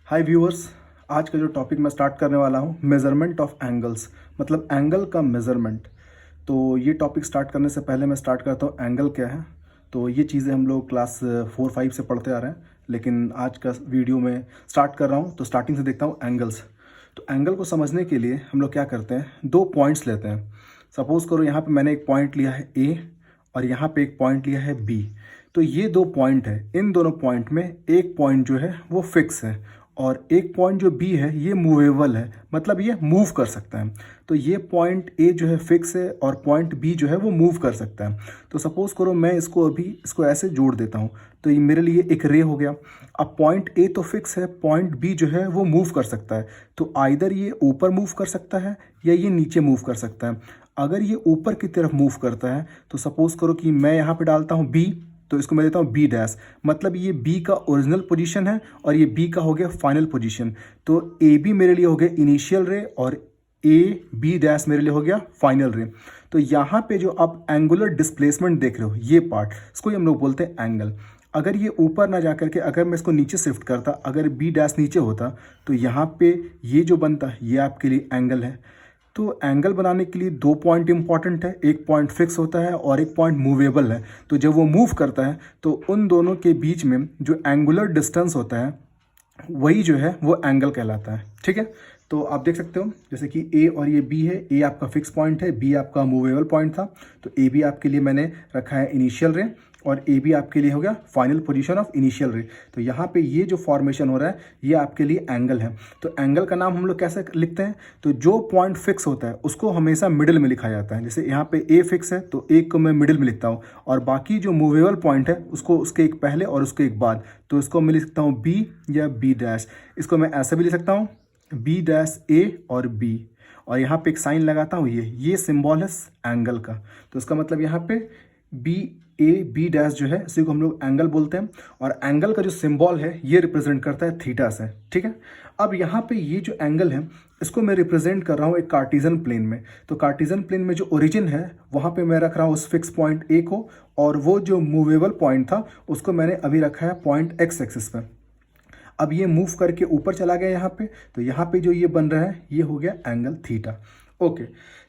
हाय viewers, आज का जो टॉपिक मैं स्टार्ट करने वाला हूँ मेज़रमेंट ऑफ एंगल्स, मतलब एंगल का मेज़रमेंट। तो ये टॉपिक स्टार्ट करने से पहले मैं स्टार्ट करता हूँ एंगल क्या है। तो ये चीज़ें हम लोग क्लास 4-5 से पढ़ते आ रहे हैं, लेकिन आज का वीडियो में स्टार्ट कर रहा हूँ तो स्टार्टिंग से देखता हूँ एंगल्स। तो एंगल को समझने के लिए हम लोग क्या करते हैं, दो पॉइंट्स लेते हैं। सपोज़ करो यहाँ पे मैंने एक पॉइंट लिया है ए और यहाँ पे एक पॉइंट लिया है बी। तो ये दो पॉइंट है, इन दोनों पॉइंट में एक पॉइंट जो है वो फिक्स है और एक पॉइंट जो बी है ये मूवेबल है, मतलब ये मूव कर सकता है। तो ये पॉइंट ए जो है फिक्स है और पॉइंट बी जो है वो मूव कर सकता है। तो सपोज़ करो मैं इसको ऐसे जोड़ देता हूँ, तो ये मेरे लिए एक रे हो गया। अब पॉइंट ए तो फिक्स है, पॉइंट बी जो है वो मूव कर सकता है। तो आइदर ये ऊपर मूव कर सकता है या ये नीचे मूव कर सकता है। अगर ये ऊपर की तरफ मूव करता है तो सपोज़ करो कि मैं यहाँ पे डालता हूँ बी, तो इसको मैं देता हूँ बी डैश, मतलब ये बी का ओरिजिनल पोजीशन है और ये बी का हो गया फाइनल पोजीशन। तो ए बी मेरे लिए हो गया इनिशियल रे और ए बी डैश मेरे लिए हो गया फाइनल रे। तो यहाँ पे जो आप एंगुलर डिस्प्लेसमेंट देख रहे हो, ये पार्ट, इसको हम लोग बोलते हैं एंगल। अगर ये ऊपर ना जा करके अगर मैं इसको नीचे शिफ्ट करता, अगर बी डैश नीचे होता, तो यहाँ पे ये जो बनता ये आपके लिए एंगल है। तो एंगल बनाने के लिए दो पॉइंट इंपॉर्टेंट है, एक पॉइंट फिक्स होता है और एक पॉइंट मूवेबल है। तो जब वो मूव करता है तो उन दोनों के बीच में जो एंगुलर डिस्टेंस होता है वही जो है वो एंगल कहलाता है। ठीक है, तो आप देख सकते हो जैसे कि ए और ये बी है, ए आपका फिक्स पॉइंट है, बी आपका मूवेबल पॉइंट था। तो ए बी आपके लिए मैंने रखा है इनिशियल रे और ए बी आपके लिए हो गया final position of initial ray. तो यहाँ पे ये जो फॉर्मेशन हो रहा है ये आपके लिए एंगल है। तो एंगल का नाम हम लोग कैसे लिखते हैं, तो जो पॉइंट फिक्स होता है उसको हमेशा मिडिल में लिखा जाता है। जैसे यहाँ पे ए फिक्स है तो ए को मैं मिडिल में लिखता हूँ और बाकी जो मूवेबल पॉइंट है उसको उसके एक पहले और उसके एक बाद, तो इसको मैं लिख सकता हूँ बी या बी डैश। इसको मैं ऐसे भी लिख सकता हूँ बी डैश ए और बी, और यहाँ पे एक साइन लगाता हूँ, ये सिंबल है एंगल का। तो इसका मतलब यहाँ पे बी ए बी डैश जो है इसी को हम लोग एंगल बोलते हैं और एंगल का जो सिंबल है ये रिप्रेजेंट करता है थीटा से। ठीक है, अब यहाँ पे ये जो एंगल है इसको मैं रिप्रेजेंट कर रहा हूँ एक कार्टिजन प्लेन में। तो कार्टिजन प्लेन में जो ओरिजिन है वहाँ पे मैं रख रहा हूँ उस फिक्स पॉइंट ए को, और वो जो मूवेबल पॉइंट था उसको मैंने अभी रखा है पॉइंट एक्स एक्सिस पे। अब ये मूव करके ऊपर चला गया यहाँ पे, तो यहाँ पे जो ये बन रहा है ये हो गया angle theta. Okay,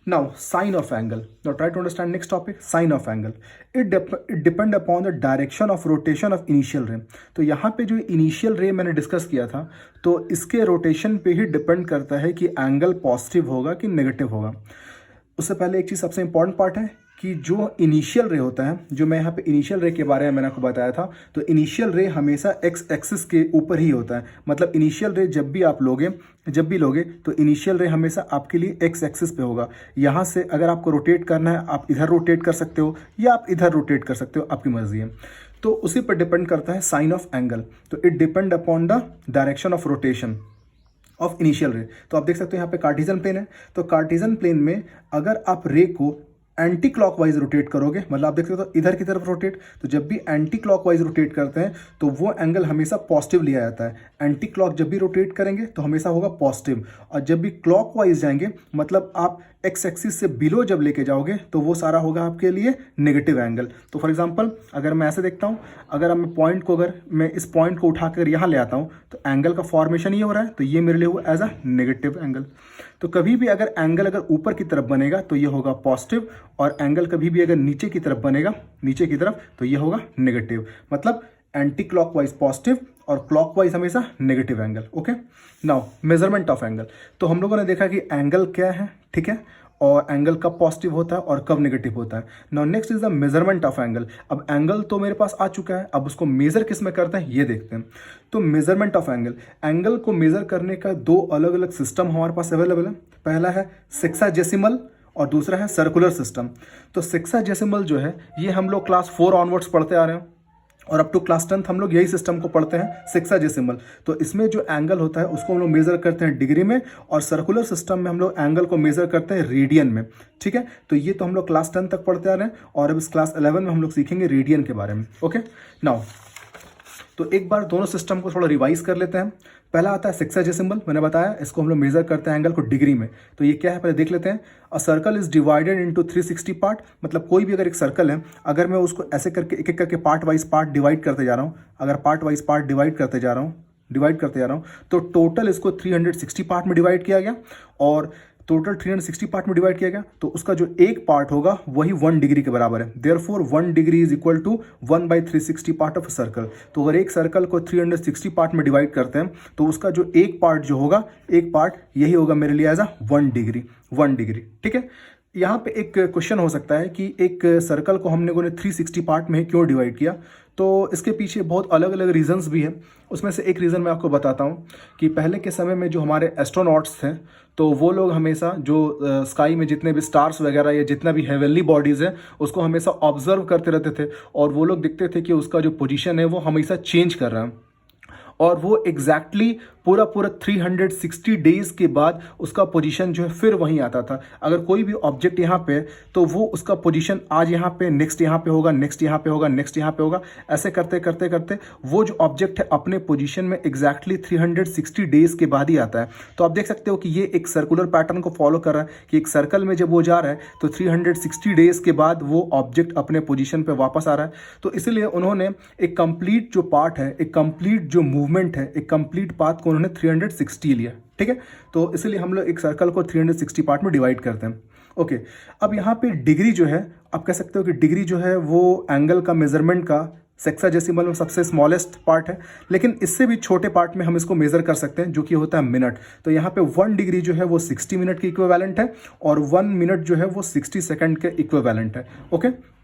now sine of angle. Now try to understand next topic, sine of angle. It depend upon the direction of rotation of initial ray. तो यहाँ पे जो इनिशियल रे मैंने डिस्कस किया था, तो इसके रोटेशन पे ही डिपेंड करता है कि एंगल पॉजिटिव होगा कि नेगेटिव होगा। उससे पहले एक चीज़ सबसे इंपॉर्टेंट पार्ट है कि जो इनिशियल रे होता है, जो मैं यहाँ पे इनिशियल रे के बारे में मैंने आपको बताया था, तो इनिशियल रे हमेशा एक्स एक्सिस के ऊपर ही होता है। मतलब इनिशियल रे जब भी लोगे तो इनिशियल रे हमेशा आपके लिए एक्स एक्सिस पे होगा। यहाँ से अगर आपको रोटेट करना है आप इधर रोटेट कर सकते हो या आप इधर रोटेट कर सकते हो, आपकी मर्जी है। तो उसी पर डिपेंड करता है साइन ऑफ एंगल। तो it depend upon the direction of rotation of initial ray. तो आप देख सकते हो यहाँ पे कार्टिजन प्लेन है, तो कार्टिजन प्लेन में अगर आप रे को एंटी क्लॉकवाइज रोटेट करोगे, मतलब आप देख सकते हो इधर की तरफ रोटेट, तो जब भी एंटी क्लॉकवाइज रोटेट करते हैं तो वो एंगल हमेशा पॉजिटिव लिया जाता है। एंटी क्लॉक जब भी रोटेट करेंगे तो हमेशा होगा पॉजिटिव, और जब भी क्लॉकवाइज जाएंगे मतलब आप एक्स एक्सिस से बिलो जब लेके जाओगे तो वो सारा होगा आपके लिए नेगेटिव एंगल। तो फॉर एग्जांपल अगर मैं ऐसे देखता हूँ, अगर मैं इस पॉइंट को उठाकर यहाँ ले आता हूँ तो एंगल का फॉर्मेशन ये हो रहा है, तो ये मेरे लिए हुआ एज अ नेगेटिव एंगल। तो कभी भी अगर एंगल अगर ऊपर की तरफ बनेगा तो ये होगा पॉजिटिव, और एंगल कभी भी अगर नीचे की तरफ बनेगा तो ये होगा नेगेटिव। मतलब एंटी क्लॉकवाइज पॉजिटिव और क्लॉकवाइज हमेशा negative angle. Okay, now measurement of angle. तो हम लोगों ने देखा कि एंगल क्या है, ठीक है, और एंगल कब पॉजिटिव होता है और कब नेगेटिव होता है। Now next is the measurement of angle. अब एंगल तो मेरे पास आ चुका है, अब उसको मेजर किस में करते हैं ये देखते हैं। तो मेजरमेंट ऑफ एंगल, एंगल को मेजर करने का दो अलग अलग सिस्टम हमारे पास अवेलेबल है। पहला है सेक्साजेसिमल और दूसरा है सर्कुलर सिस्टम। तो सेक्साजेसिमल जो है ये हम लोग क्लास 4 ऑनवर्ड्स पढ़ते आ रहे हैं और अप टू क्लास 10th हम लोग यही सिस्टम को पढ़ते हैं, सेक्साजेसिमल। तो इसमें जो एंगल होता है उसको हम लोग मेजर करते हैं डिग्री में, और सर्कुलर सिस्टम में हम लोग एंगल को मेजर करते हैं रेडियन में। ठीक है, तो ये तो हम लोग क्लास 10 तक पढ़ते आ रहे हैं, और अब इस क्लास 11 में हम लोग सीखेंगे रेडियन के बारे में। ओके, नाउ तो एक बार दोनों सिस्टम को थोड़ा रिवाइज कर लेते हैं। पहला आता है सेक्साजेसिमल, मैंने बताया इसको हम लोग मेजर करते हैं एंगल को डिग्री में। तो ये क्या है पहले देख लेते हैं। A circle is divided into 360 part. मतलब कोई भी अगर एक सर्कल है, अगर मैं उसको ऐसे करके एक एक करके पार्ट वाइज पार्ट डिवाइड करते जा रहा हूँ, अगर पार्ट वाइज पार्ट डिवाइड करते जा रहा हूँ डिवाइड करते जा रहा हूँ, तो टोटल इसको 360 पार्ट में डिवाइड किया गया, और टोटल 360 पार्ट में डिवाइड किया गया, तो उसका जो एक पार्ट होगा वही 1 डिग्री के बराबर है। Therefore 1 degree is equal to 1/360 part of circle. तो अगर एक सर्कल को 360 पार्ट में डिवाइड करते हैं तो उसका जो एक पार्ट जो होगा, एक पार्ट यही होगा मेरे लिए एज अ 1 डिग्री, 1 डिग्री। ठीक है, यहाँ पे एक क्वेश्चन हो सकता है कि एक सर्कल को हमने 360 पार्ट में क्यों डिवाइड किया। तो इसके पीछे बहुत अलग अलग रीजंस भी हैं। उसमें से एक रीज़न मैं आपको बताता हूँ कि पहले के समय में जो हमारे एस्ट्रोनॉट्स थे, तो वो लोग हमेशा जो स्काई में जितने भी स्टार्स वगैरह या जितना भी हेवनली बॉडीज़ है उसको हमेशा ऑब्जर्व करते रहते थे, और वो लोग देखते थे कि उसका जो पोजीशन है वो हमेशा चेंज कर रहा है, और वो एग्जैक्टली पूरा 360 डेज के बाद उसका पोजीशन जो है फिर वहीं आता था। अगर कोई भी ऑब्जेक्ट यहाँ पे, तो वो उसका पोजीशन आज यहाँ पे, नेक्स्ट यहाँ पे होगा, नेक्स्ट यहाँ पे होगा, नेक्स्ट यहाँ पे होगा, ऐसे करते करते करते वो जो ऑब्जेक्ट है अपने पोजीशन में एग्जैक्टली 360 डेज के बाद ही आता है। तो आप देख सकते हो कि ये एक सर्कुलर पैटर्न को फॉलो कर रहा है कि एक सर्कल में जब वो जा रहा है तो 360 डेज के बाद वो ऑब्जेक्ट अपने पोजीशन पे वापस आ रहा है। तो इसीलिए उन्होंने एक कंप्लीट जो पार्ट है, एक कंप्लीट जो मूवमेंट है, एक कंप्लीट पाथ को उन्होंने 360 लिया। ठीक है, तो इसलिए हम लोग एक सर्कल को 360 पार्ट में डिवाइड करते हैं। ओके, अब यहाँ पे डिग्री जो है, आप कह सकते हो कि डिग्री जो है वो एंगल का मेजरमेंट का सेक्साडेसिमल में सबसे स्मॉलेस्ट पार्ट है, लेकिन इससे भी छोटे पार्ट में हम इसको मेजर कर सकते हैं जो कि होता है मिनट। तो यहाँ पे 1 डिग्री जो है वो 60 मिनट के इक्विवेलेंट है, और 1 मिनट जो है वो 60 सेकंड के इक्विवेलेंट है। ओके,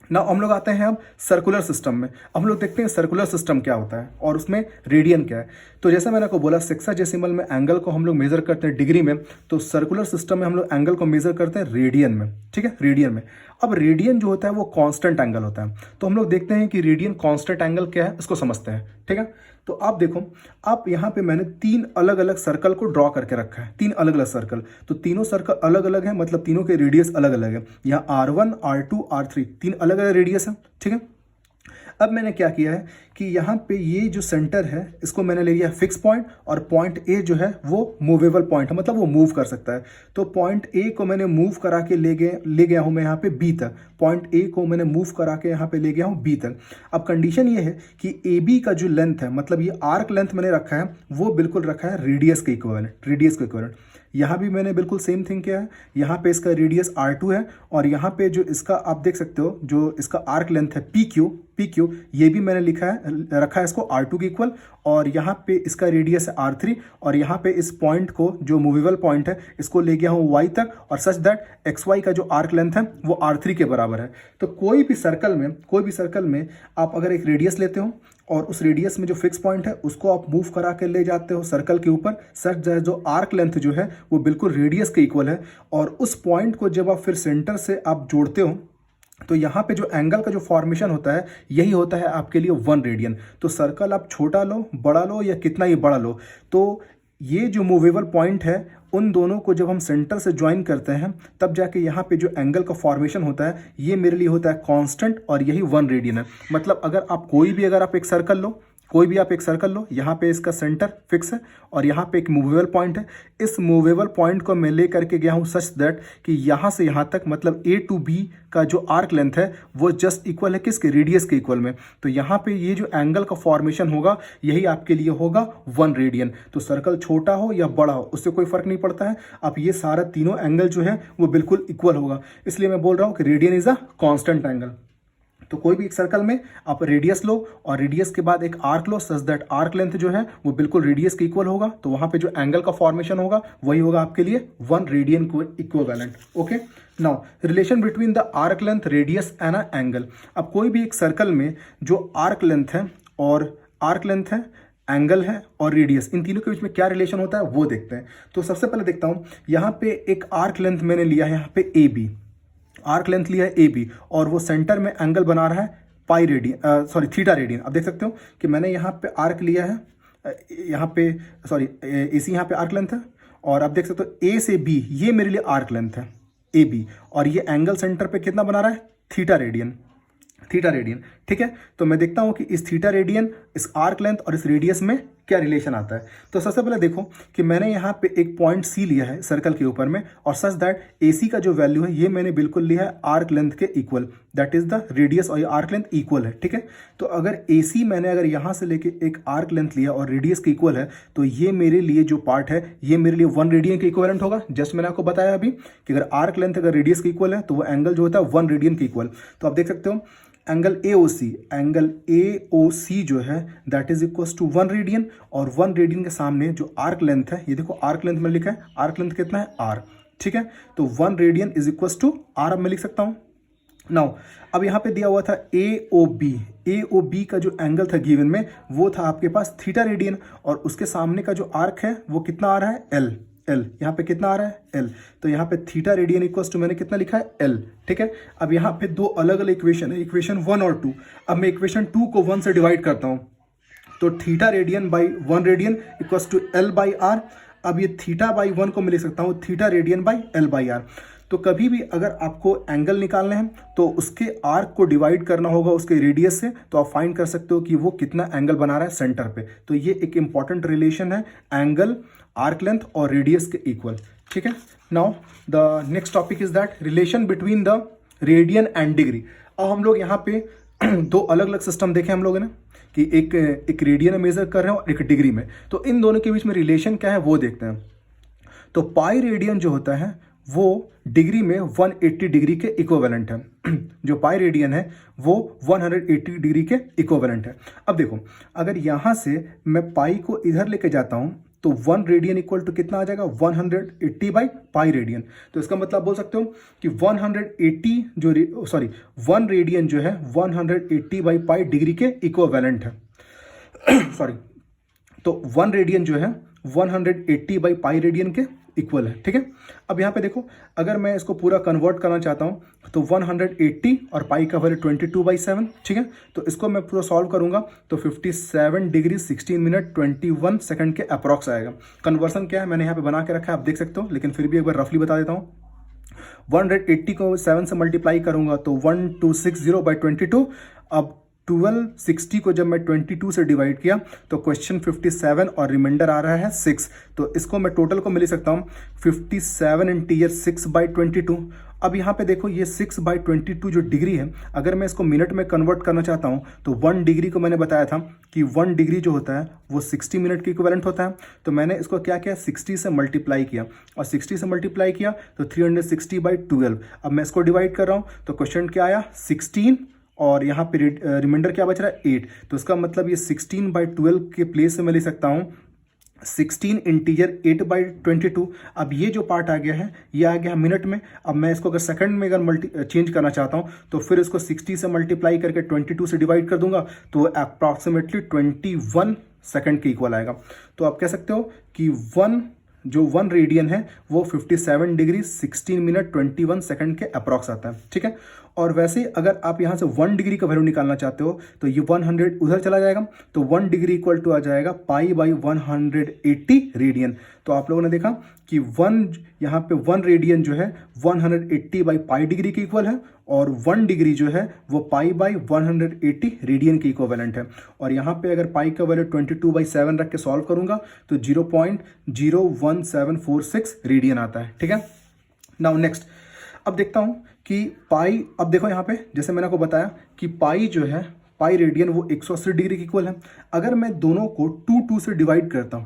ना हम लोग आते हैं अब सर्कुलर सिस्टम में। हम लोग देखते हैं सर्कुलर सिस्टम क्या होता है और उसमें रेडियन क्या है। तो जैसा मैंने आपको बोला, सेक्साडेसिमल में एंगल को हम लोग मेजर करते हैं डिग्री में, तो सर्कुलर सिस्टम में हम लोग एंगल को मेजर करते हैं रेडियन में। ठीक है, रेडियन में। अब रेडियन जो होता है वो कांस्टेंट एंगल होता है, तो हम लोग देखते हैं कि रेडियन कांस्टेंट एंगल क्या है, इसको समझते हैं। ठीक है, तो आप देखो, आप यहाँ पे मैंने 3 अलग अलग सर्कल को ड्रॉ करके रखा है, 3 अलग अलग सर्कल। तो तीनों सर्कल अलग अलग है, मतलब तीनों के रेडियस अलग अलग है। यहाँ R1, R2, R3 3 अलग अलग रेडियस है। ठीक है, अब मैंने क्या किया है कि यहाँ पे ये जो सेंटर है इसको मैंने ले लिया फिक्स पॉइंट, और पॉइंट ए जो है वो मूवेबल पॉइंट है, मतलब वो मूव कर सकता है। तो पॉइंट ए को मैंने मूव करा के ले गया हूँ मैं यहाँ पे बी तक। पॉइंट ए को मैंने मूव करा के यहाँ पे ले गया हूँ बी तक। अब कंडीशन ये है कि ए बी का जो लेंथ है, मतलब ये आर्क लेंथ मैंने रखा है, वो बिल्कुल रखा है रेडियस के इक्विवेलेंट, रेडियस के इक्विवेलेंट। यहाँ भी मैंने बिल्कुल सेम थिंग किया है। यहाँ पे इसका रेडियस R2 है, और यहाँ पे जो इसका आप देख सकते हो जो इसका आर्क लेंथ है PQ, ये भी मैंने रखा है इसको R2 के इक्वल, और यहाँ पे इसका रेडियस है R3, और यहाँ पे इस पॉइंट को जो मूवेबल पॉइंट है इसको ले गया हूँ Y तक, और सच दैट XY का जो आर्क लेंथ है वो R3 के बराबर है। तो कोई भी सर्कल में आप अगर एक रेडियस लेते हो और उस रेडियस में जो फिक्स पॉइंट है उसको आप मूव करा के ले जाते हो सर्कल के ऊपर, सच दैट जो आर्क लेंथ जो है वो बिल्कुल रेडियस के इक्वल है, और उस पॉइंट को जब आप फिर सेंटर से आप जोड़ते हो तो यहाँ पे जो एंगल का जो फॉर्मेशन होता है यही होता है आपके लिए 1 रेडियन। तो सर्कल आप छोटा लो, बड़ा लो, या कितना ही बड़ा लो, तो ये जो मूवेबल पॉइंट है उन दोनों को जब हम सेंटर से ज्वाइन करते हैं तब जाके यहाँ पे जो एंगल का फॉर्मेशन होता है ये मेरे लिए होता है कांस्टेंट, और यही 1 रेडियन है। मतलब अगर आप एक सर्कल लो, कोई भी आप एक सर्कल लो, यहाँ पे इसका सेंटर फिक्स है और यहाँ पे एक मूवेबल पॉइंट है। इस मूवेबल पॉइंट को मैं ले करके गया हूँ सच दैट कि यहाँ से यहाँ तक, मतलब A to B का जो आर्क लेंथ है वो जस्ट इक्वल है किसके, रेडियस के इक्वल में। तो यहाँ पे ये जो एंगल का फॉर्मेशन होगा यही आपके लिए होगा 1 रेडियन। तो सर्कल छोटा हो या बड़ा हो उससे कोई फर्क नहीं पड़ता है, आप ये सारा तीनों एंगल जो है वो बिल्कुल इक्वल होगा। इसलिए मैं बोल रहा हूँ कि radian is a constant angle. तो कोई भी एक सर्कल में आप रेडियस लो और रेडियस के बाद एक arc low, such that arc length जो है वो बिल्कुल रेडियस के इक्वल होगा। तो वहां पे जो एंगल का फॉर्मेशन होगा वही होगा आपके लिए 1 रेडियन को equivalent. Okay, now relation between the arc length, radius and a angle. अब कोई भी एक सर्कल में जो आर्क लेंथ है, एंगल है और रेडियस, इन तीनों के बीच में क्या रिलेशन होता है वो देखते हैं। तो सबसे पहले देखता हूं, यहाँ पे एक आर्क लेंथ मैंने लिया है, यहाँ पे AB आर्क लेंथ लिया है AB, और वो सेंटर में एंगल बना रहा है थीटा रेडियन। आप देख सकते हो कि मैंने यहाँ पे आर्क लिया है, AC यहाँ पे आर्क लेंथ है, और आप देख सकते हो A से B ये मेरे लिए आर्क लेंथ है AB, और ये एंगल सेंटर पे कितना बना रहा है, थीटा रेडियन। ठीक है, तो मैं देखता हूं कि इस थीटा रेडियन, इस आर्क लेंथ और इस रेडियस में क्या रिलेशन आता है। तो सबसे पहले देखो कि मैंने यहाँ पे एक पॉइंट सी लिया है सर्कल के ऊपर में, और सच दैट AC का जो वैल्यू है ये मैंने बिल्कुल लिया है आर्क लेंथ के equal, that is the radius, और ये आर्क लेंथ इक्वल है, ठीक है। तो अगर AC मैंने अगर यहाँ से लेके एक आर्क लेंथ लिया और रेडियस के इक्वल है, तो ये मेरे लिए जो पार्ट है ये मेरे लिए 1 रेडियन के इक्वलेंट होगा। जस्ट मैंने आपको बताया अभी कि अगर आर्क लेंथ अगर रेडियस के इक्वल है तो वो एंगल जो होता है 1 रेडियन के इक्वल। तो आप देख सकते हो एंगल AOC जो है that is equal to 1 radian, और 1 रेडियन के सामने जो आर्क लेंथ है, ये देखो आर्क लेंथ में लिखा है, आर्क लेंथ कितना है R, ठीक है। तो 1 radian is equal to R अब मैं लिख सकता हूं। नाउ अब यहाँ पे दिया हुआ था AOB का जो एंगल था गिवन में वो था आपके पास थीटा रेडियन, और उसके सामने का जो आर्क है वो कितना आ रहा है L, यहाँ पे कितना आ रहा है L। तो यहाँ पे थीटा रेडियन इक्वल्स टू मैंने कितना लिखा है L, ठीक है। अब यहाँ पे दो अलग अलग इक्वेशन है, इक्वेशन 1 और 2। अब मैं इक्वेशन 2 को 1 से डिवाइड करता हूँ, तो theta radian by 1 radian equals to L by R। अब ये थीटा बाई 1 को मैं लिख सकता हूँ theta radian by L by R। तो कभी भी अगर आपको एंगल निकालने हैं तो उसके आर्क को डिवाइड करना होगा उसके रेडियस से, तो आप फाइंड कर सकते हो कि वो कितना एंगल बना रहा है सेंटर पे। तो ये एक इंपॉर्टेंट रिलेशन है एंगल, आर्क लेंथ और रेडियस के इक्वल, ठीक है। Now the next topic is that relation between the radian and degree. अब हम लोग यहाँ पे दो अलग अलग सिस्टम देखे हम लोगों ने कि एक रेडियन में मेजर कर रहे हैं और एक डिग्री में, तो इन दोनों के बीच में रिलेशन क्या है वो देखते हैं। तो पाई रेडियन जो होता है वो डिग्री में 180 डिग्री के इक्विवेलेंट है। जो पाई रेडियन है वो 180 डिग्री के इक्विवेलेंट है। अब देखो अगर यहाँ से मैं पाई को इधर लेके जाता हूँ तो 1 रेडियन इक्वल टू कितना आ जाएगा 180 बाई पाई रेडियन। तो इसका मतलब बोल सकते हो कि 1 रेडियन जो है 180 बाई पाई डिग्री के इक्विवेलेंट है। सॉरी, तो 1 रेडियन जो है 180 बाई पाई रेडियन के इक्वल है, ठीक है। अब यहाँ पे देखो अगर मैं इसको पूरा कन्वर्ट करना चाहता हूँ तो 180 और पाई का वैल्यू 22/7, ठीक है। तो इसको मैं पूरा सॉल्व करूंगा तो 57 डिग्री 16 मिनट 21 सेकंड के अप्रॉक्स आएगा। कन्वर्सन क्या है मैंने यहाँ पे बना के रखा है, आप देख सकते हो, लेकिन फिर भी एक बार रफली बता देता हूँ। 180 को 7 से मल्टीप्लाई करूंगा तो 1260/22। अब 1260 को जब मैं 22 से डिवाइड किया तो क्वेश्चन 57 और रिमाइंडर आ रहा है 6। तो इसको मैं टोटल को मिल सकता हूँ 57 इंटीजर 6/22। अब यहाँ पे देखो ये 6/22 जो डिग्री है, अगर मैं इसको मिनट में कन्वर्ट करना चाहता हूँ तो 1 डिग्री को मैंने बताया था कि 1 डिग्री जो होता है वो 60 मिनट के इक्विवेलेंट होता है। तो मैंने इसको क्या किया 60 से मल्टीप्लाई किया, और 60 से मल्टीप्लाई किया तो 360/12। अब मैं इसको डिवाइड कर रहा हूँ तो क्वेश्चन क्या आया 16, और यहाँ पे रिमाइंडर क्या बच रहा है 8। तो इसका मतलब ये 16/12 के प्लेस से मैं लिख सकता हूँ 16 इंटीजर 8/22। अब ये जो पार्ट आ गया है ये आ गया मिनट में। अब मैं इसको अगर सेकंड में अगर चेंज करना चाहता हूँ तो फिर इसको 60 से मल्टीप्लाई करके 22 से डिवाइड कर दूंगा तो अप्रॉक्सीमेटली 21 सेकंड के इक्वल आएगा। तो आप कह सकते हो कि 1 रेडियन है वो 57 डिग्री 16 मिनट 21 सेकंड के अप्रॉक्स आता है, ठीक है। और वैसे ही अगर आप यहाँ से 1 डिग्री का वैल्यू निकालना चाहते हो तो ये 100 उधर चला जाएगा, तो 1 डिग्री इक्वल टू आ जाएगा पाई बाई 180 रेडियन। तो आप लोगों ने देखा कि यहाँ पे 1 रेडियन जो है 180 बाई पाई डिग्री के इक्वल है, और 1 डिग्री जो है वो पाई बाई 180 रेडियन के इक्विवेलेंट है। और यहाँ पे अगर पाई का वैल्यू 22/7 रख के सॉल्व करूंगा तो 0.01746 रेडियन आता है, ठीक है। नाउ नेक्स्ट अब देखता हूं कि पाई, अब देखो यहाँ पे जैसे मैंने आपको बताया कि पाई जो है पाई रेडियन वो 180 डिग्री के इक्वल है। अगर मैं दोनों को 2 से डिवाइड करता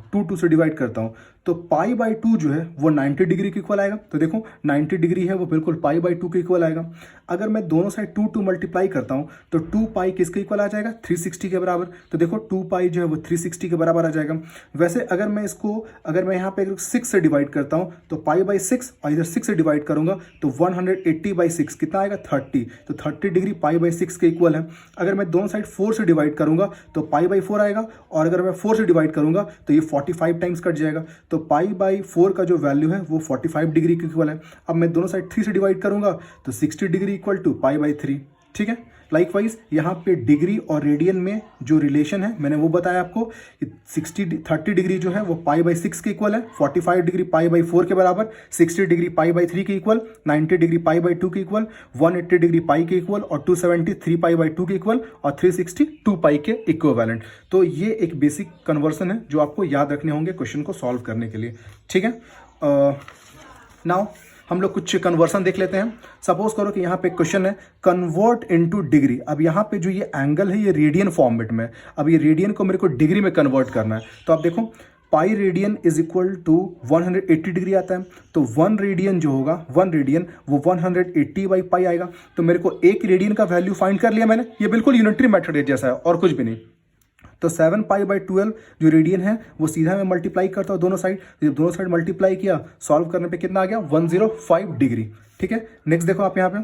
हूँ तो पाई बाई 2 जो है वो 90 डिग्री के इक्वल आएगा। तो देखो 90 डिग्री है वो बिल्कुल पाई बाई 2 के इक्वल आएगा। अगर मैं दोनों साइड 2 मल्टीप्लाई करता हूँ तो 2 पाई किसके इक्वल आ जाएगा 360 के बराबर। तो देखो 2 पाई जो है वो 360 के बराबर आ जाएगा। वैसे अगर मैं यहाँ पे 6 से डिवाइड करता हूँ तो पाई बाई 6, और इधर 6 से डिवाइड करूंगा तो 180/6 कितना आएगा 30। तो 30 डिग्री पाई बाई 6 के इक्वल है। अगर मैं दोनों साइड 4 से डिवाइड करूंगा तो पाई बाई 4 आएगा, और अगर मैं 4 से डिवाइड करूंगा तो ये 45 टाइम्स कट जाएगा। तो पाई बाई 4 का जो वैल्यू है वो 45 डिग्री के इक्वल है। अब मैं दोनों साइड 3 से डिवाइड करूंगा तो 60 degree equal to pi by 3, ठीक है। लाइकवाइज यहाँ पे डिग्री और रेडियन में जो रिलेशन है मैंने वो बताया आपको कि 30 डिग्री जो है वो π/6 के इक्वल है, 45 डिग्री π/4 के बराबर, 60 डिग्री π/3 के इक्वल, 90 डिग्री π/2 के इक्वल, 180 डिग्री पाई के इक्वल और 270 3π/2 के इक्वल और 360 2π के इक्विवेलेंट। तो ये एक बेसिक कन्वर्सन है जो आपको याद रखने होंगे क्वेश्चन को सॉल्व करने के लिए, ठीक है। नाउ हम लोग कुछ कन्वर्सन देख लेते हैं। सपोज करो कि यहाँ पे क्वेश्चन है कन्वर्ट इनटू डिग्री। अब यहाँ पे जो ये एंगल है ये रेडियन फॉर्मेट में, अब ये रेडियन को मेरे को डिग्री में कन्वर्ट करना है। तो आप देखो pi radian is equal to 180 degree आता है, तो 1 रेडियन जो होगा 1 रेडियन वो 180/पाई आएगा। तो मेरे को एक रेडियन का वैल्यू फाइंड कर लिया मैंने, ये बिल्कुल यूनिटरी मेथड जैसा है और कुछ भी नहीं। तो 7π/12 जो रेडियन है वो सीधा मैं मल्टीप्लाई करता हूँ दोनों साइड, जब दोनों साइड मल्टीप्लाई किया सॉल्व करने पे कितना आ गया 105 डिग्री, ठीक है। नेक्स्ट देखो आप यहाँ पे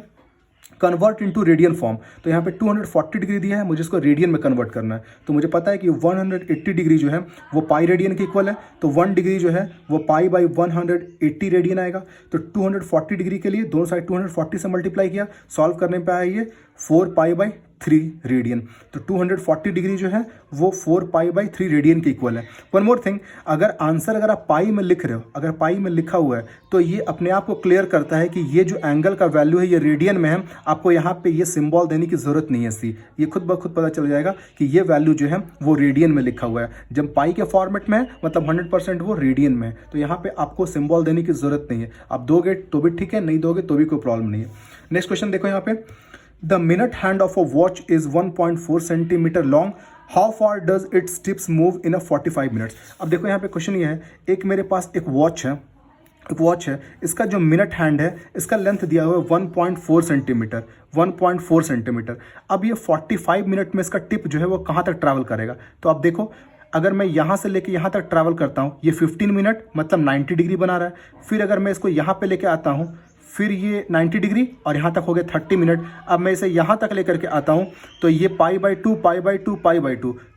कन्वर्ट इनटू रेडियन फॉर्म, तो यहाँ पे 240 डिग्री दिया है, मुझे इसको रेडियन में कन्वर्ट करना है। तो मुझे पता है कि 180 डिग्री जो है वो पाई रेडियन के इक्वल है, तो 1 डिग्री जो है वो π/180 रेडियन आएगा। तो 240 डिग्री के लिए दोनों साइड 240 से मल्टीप्लाई किया, सॉल्व करने पे आया ये 4π/3 रेडियन। तो 240 डिग्री जो है वो 4π/3 रेडियन के इक्वल है। वन मोर थिंग, अगर आंसर अगर आप पाई में लिख रहे हो, अगर पाई में लिखा हुआ है तो ये अपने आप को क्लियर करता है कि ये जो एंगल का वैल्यू है ये रेडियन में है। आपको यहाँ पे ये सिंबल देने की जरूरत नहीं है सी, ये खुद ब खुद पता चल जाएगा कि ये वैल्यू जो है वो रेडियन में लिखा हुआ है। जब पाई के फॉर्मेट में है मतलब 100% वो रेडियन में है, तो यहाँ पे आपको सिंबल देने की जरूरत नहीं है। आप दोगे तो भी ठीक है, नहीं दोगे तो भी कोई प्रॉब्लम नहीं है। नेक्स्ट क्वेश्चन देखो यहाँ पे, the minute hand of a watch is 1.4 centimetre long, how far does it's tips move in a 45 minutes. अब देखो यहाँ पे क्वेश्चन ये है, एक मेरे पास एक वॉच है, इसका जो मिनट हैंड है इसका लेंथ दिया हुआ है 1.4 सेंटीमीटर, 1.4 सेंटीमीटर। अब ये 45 मिनट में इसका टिप जो है वो कहाँ तक ट्रैवल करेगा। तो आप देखो अगर मैं यहाँ से लेके यहाँ तक ट्रैवल करता हूँ, ये 15 मिनट मतलब 90 डिग्री बना रहा है। फिर अगर मैं इसको यहाँ पे लेके आता हूँ, फिर ये 90 डिग्री और यहाँ तक हो गया 30 मिनट। अब मैं इसे यहाँ तक लेकर के आता हूँ तो ये π/2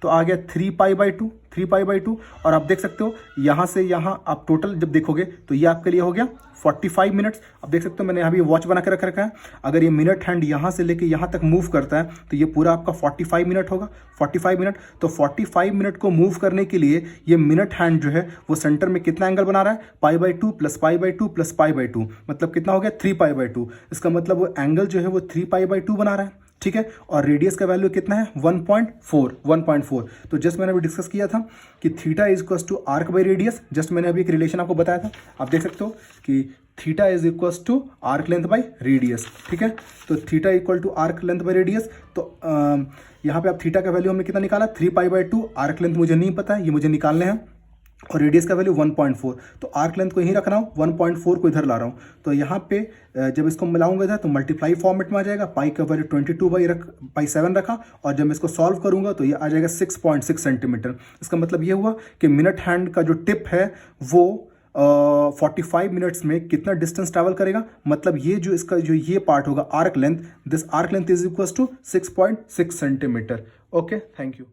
तो आ गया 3π/2 और आप देख सकते हो यहाँ से यहाँ आप टोटल जब देखोगे तो ये आपके लिए हो गया 45 मिनट्स। अब देख सकते हो मैंने यहाँ भी वॉच बना के रखा है, अगर ये मिनट हैंड यहाँ से लेके यहाँ तक मूव करता है तो ये पूरा आपका 45 मिनट होगा, 45 मिनट। तो 45 मिनट को मूव करने के लिए ये मिनट हैंड जो है वो सेंटर में कितना एंगल बना रहा है, π/2 + π/2 + π/2 मतलब कितना हो गया 3π/2। इसका मतलब वो एंगल जो है वो 3π/2 बना रहा है, ठीक है। और रेडियस का वैल्यू कितना है 1.4। तो जस्ट मैंने अभी डिस्कस किया था कि theta is equal to arc by radius, just मैंने अभी एक रिलेशन आपको बताया था, आप देख सकते हो कि theta is equal to arc length by radius, ठीक है। तो theta equal to arc length by radius, तो यहाँ पे आप थीटा का वैल्यू हमने कितना निकाला 3π/2, आर्क लेंथ मुझे नहीं पता है, ये मुझे निकालने हैं, और रेडियस का वैल्यू 1.4। तो आर्क लेंथ को यहीं रख रहा हूँ, 1.4 को इधर ला रहा हूँ। तो यहाँ पे जब इसको मिलाऊंगा इधर तो मल्टीप्लाई फॉर्मेट में आ जाएगा, पाई का वैल्यू 22/7 रखा, और जब मैं इसको सॉल्व करूंगा तो ये आ जाएगा 6.6 सेंटीमीटर। इसका मतलब ये हुआ कि मिनट हैंड का जो टिप है वो 45 मिनट्स में कितना डिस्टेंस ट्रैवल करेगा, मतलब ये जो इसका जो ये पार्ट होगा arc length, this arc length is equal to 6.6 centimetre. Okay, thank you.